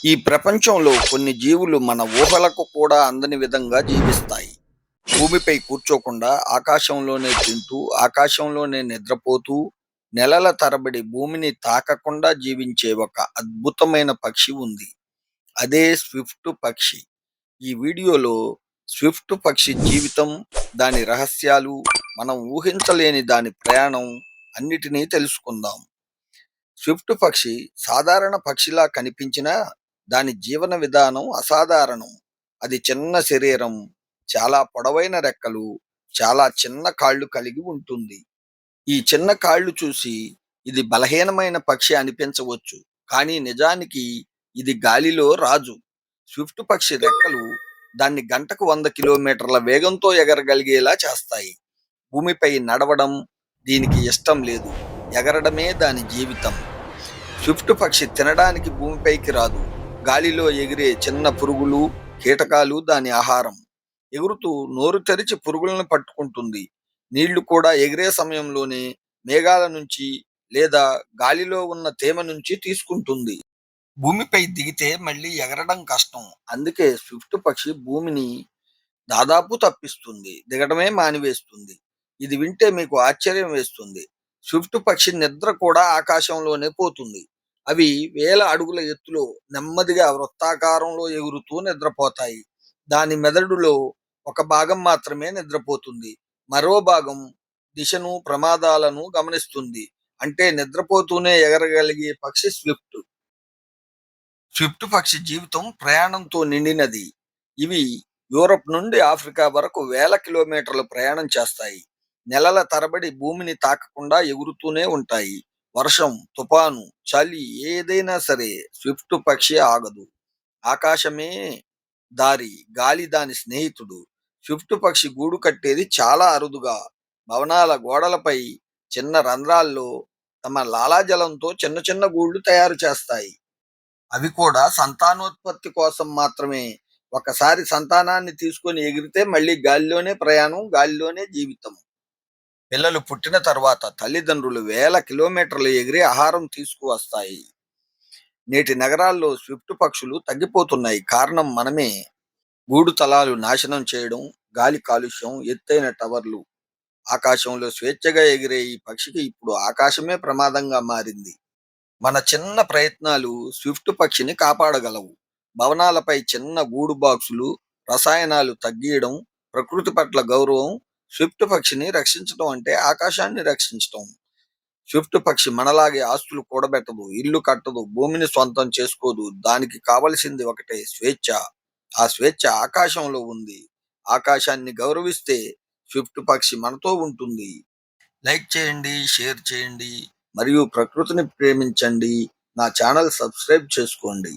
ఈ ప్రపంచంలో కొన్ని జీవులు మన ఊహలకు కూడా అందని విధంగా జీవిస్తాయి. భూమిపై కూర్చోకుండా ఆకాశంలోనే తింటూ, ఆకాశంలోనే నిద్రపోతూ, నెలల తరబడి భూమిని తాకకుండా జీవించే ఒక అద్భుతమైన పక్షి ఉంది. అదే స్విఫ్ట్ పక్షి. ఈ వీడియోలో స్విఫ్ట్ పక్షి జీవితం, దాని రహస్యాలు, మనం ఊహించలేని దాని ప్రయాణం అన్నిటినీ తెలుసుకుందాం. స్విఫ్ట్ పక్షి సాధారణ పక్షిలా కనిపించినా దాని జీవన విధానం అసాధారణం. అది చిన్న శరీరం, చాలా పొడవైన రెక్కలు, చాలా చిన్న కాళ్ళు కలిగి ఉంటుంది. ఈ చిన్న కాళ్ళు చూసి ఇది బలహీనమైన పక్షి అనిపించవచ్చు, కానీ నిజానికి ఇది గాలిలో రాజు. స్విఫ్ట్ పక్షి రెక్కలు దాన్ని గంటకు 100 కిలోమీటర్ల వేగంతో ఎగరగలిగేలా చేస్తాయి. భూమిపై నడవడం దీనికి ఇష్టం లేదు, ఎగరడమే దాని జీవితం. స్విఫ్ట్ పక్షి తినడానికి భూమిపైకి రాదు. గాలిలో ఎగిరే చిన్న పురుగులు, కీటకాలు దాని ఆహారం. ఎగురుతూ నోరు తెరిచి పురుగులను పట్టుకుంటుంది. నీళ్లు కూడా ఎగిరే సమయంలోనే మేఘాల నుంచి లేదా గాలిలో ఉన్న తేమ నుంచి తీసుకుంటుంది. భూమిపై దిగితే మళ్ళీ ఎగరడం కష్టం. అందుకే స్విఫ్ట్ పక్షి భూమిని దాదాపు తప్పిస్తుంది, దిగడమే మానివేస్తుంది. ఇది వింటే మీకు ఆశ్చర్యం వేస్తుంది. స్విఫ్ట్ పక్షి నిద్ర కూడా ఆకాశంలోనే పోతుంది. అవి వేల అడుగుల ఎత్తులో నెమ్మదిగా వృత్తాకారంలో ఎగురుతూ నిద్రపోతాయి. దాని మెదడులో ఒక భాగం మాత్రమే నిద్రపోతుంది, మరో భాగం దిశను, ప్రమాదాలను గమనిస్తుంది. అంటే నిద్రపోతూనే ఎగరగలిగే పక్షి స్విఫ్ట్. స్విఫ్ట్ పక్షి జీవితం ప్రయాణంతో నిండినది. ఇవి యూరప్ నుండి ఆఫ్రికా వరకు వేల కిలోమీటర్లు ప్రయాణం చేస్తాయి. నెలల తరబడి భూమిని తాకకుండా ఎగురుతూనే ఉంటాయి. వర్షం, తుఫాను, చలి ఏదైనా సరే స్విఫ్ట్ పక్షి ఆగదు. ఆకాశమే దారి, గాలి దాని స్నేహితుడు. స్విఫ్ట్ పక్షి గూడు కట్టేది చాలా అరుదుగా, భవనాల గోడలపై చిన్న రంధ్రాల్లో తమ లాలాజలంతో చిన్న చిన్న గూళ్ళు తయారు చేస్తాయి. అవి కూడా సంతానోత్పత్తి కోసం మాత్రమే. ఒకసారి సంతానాన్ని తీసుకొని ఎగిరితే మళ్ళీ గాలిలోనే ప్రయాణం, గాలిలోనే జీవితం. పిల్లలు పుట్టిన తర్వాత తల్లిదండ్రులు వేల కిలోమీటర్లు ఎగిరి ఆహారం తీసుకువస్తాయి. నేటి నగరాల్లో స్విఫ్ట్ పక్షులు తగ్గిపోతున్నాయి. కారణం మనమే. గూడు తలాలు నాశనం చేయడం, గాలి కాలుష్యం, ఎత్తైన టవర్లు. ఆకాశంలో స్వేచ్ఛగా ఎగిరే ఈ పక్షికి ఇప్పుడు ఆకాశమే ప్రమాదంగా మారింది. మన చిన్న ప్రయత్నాలు స్విఫ్ట్ పక్షిని కాపాడగలవు. భవనాలపై చిన్న గూడు బాక్సులు, రసాయనాలు తగ్గియడం, ప్రకృతి పట్ల గౌరవం. స్విఫ్ట్ పక్షిని రక్షించడం అంటే ఆకాశాన్ని రక్షించడం. స్విఫ్ట్ పక్షి మనలాగే ఆస్తులు కూడబెట్టదు, ఇల్లు కట్టదు, భూమిని సొంతం చేసుకోదు. దానికి కావలసింది ఒకటే, స్వేచ్ఛ. ఆ స్వేచ్ఛ ఆకాశంలో ఉంది. ఆకాశాన్ని గౌరవిస్తే స్విఫ్ట్ పక్షి మనతో ఉంటుంది. లైక్ చేయండి, షేర్ చేయండి మరియు ప్రకృతిని ప్రేమించండి. నా ఛానల్ సబ్స్క్రైబ్ చేసుకోండి.